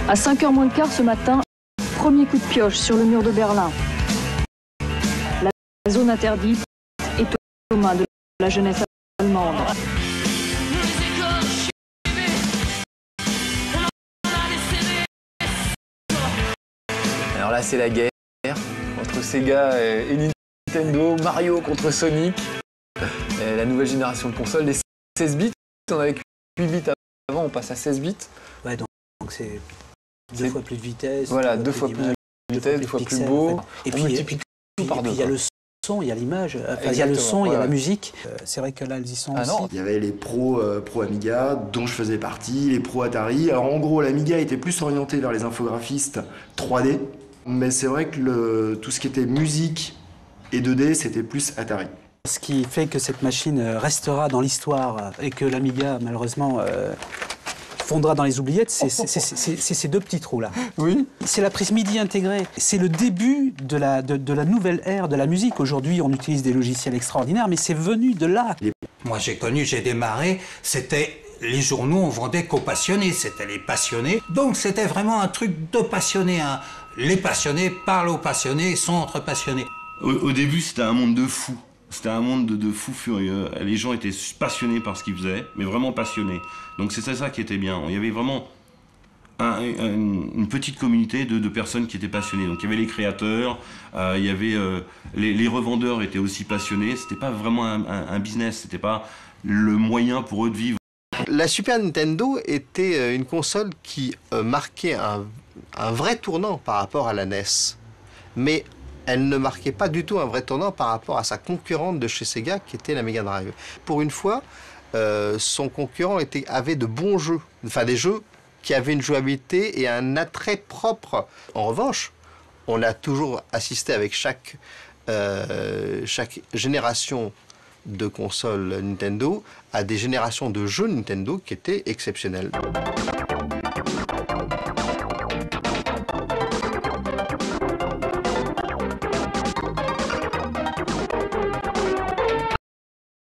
À 5h moins le quart ce matin, premier coup de pioche sur le mur de Berlin. La zone interdite est aux mains de la jeunesse allemande. Alors là, c'est la guerre entre Sega et Nintendo, Mario contre Sonic. Et la nouvelle génération de consoles, les 16 bits, on avait 8 bits avant, on passe à 16 bits. Ouais, donc c'est 2 fois plus de vitesse. Voilà, 2 fois plus de vitesse, 2 fois plus beau. En fait. Et puis il y a le son, il y a l'image, enfin, il y a le son, il y a la musique. C'est vrai que là, elles y sont aussi. Il y avait les pro Amiga, dont je faisais partie, les pro Atari. Alors en gros, l'Amiga était plus orienté vers les infographistes 3D. Mais c'est vrai que tout ce qui était musique et 2D, c'était plus Atari. Ce qui fait que cette machine restera dans l'histoire et que l'Amiga, malheureusement, fondra dans les oubliettes, c'est ces 2 petits trous-là. Oui. C'est la prise MIDI intégrée. C'est le début de la nouvelle ère de la musique. Aujourd'hui, on utilise des logiciels extraordinaires, mais c'est venu de là. Moi, j'ai démarré, c'était les journaux, on vendait qu'aux passionnés, c'était les passionnés. Donc, c'était vraiment un truc de passionnés. Hein. Les passionnés parlent aux passionnés, sont entre passionnés. Au début, c'était un monde de fous. C'était un monde de fous furieux. Les gens étaient passionnés par ce qu'ils faisaient, mais vraiment passionnés. Donc c'était ça qui était bien. Il y avait vraiment une petite communauté de personnes qui étaient passionnées. Donc il y avait les créateurs, il y avait les revendeurs étaient aussi passionnés. C'était pas vraiment un business, c'était pas le moyen pour eux de vivre. La Super Nintendo était une console qui marquait un vrai tournant par rapport à la NES. Mais elle ne marquait pas du tout un vrai tournant par rapport à sa concurrente de chez Sega, qui était la Mega Drive. Pour une fois, son concurrent avait de bons jeux, enfin des jeux qui avaient une jouabilité et un attrait propre. En revanche, on a toujours assisté avec chaque génération de consoles Nintendo à des générations de jeux Nintendo qui étaient exceptionnelles.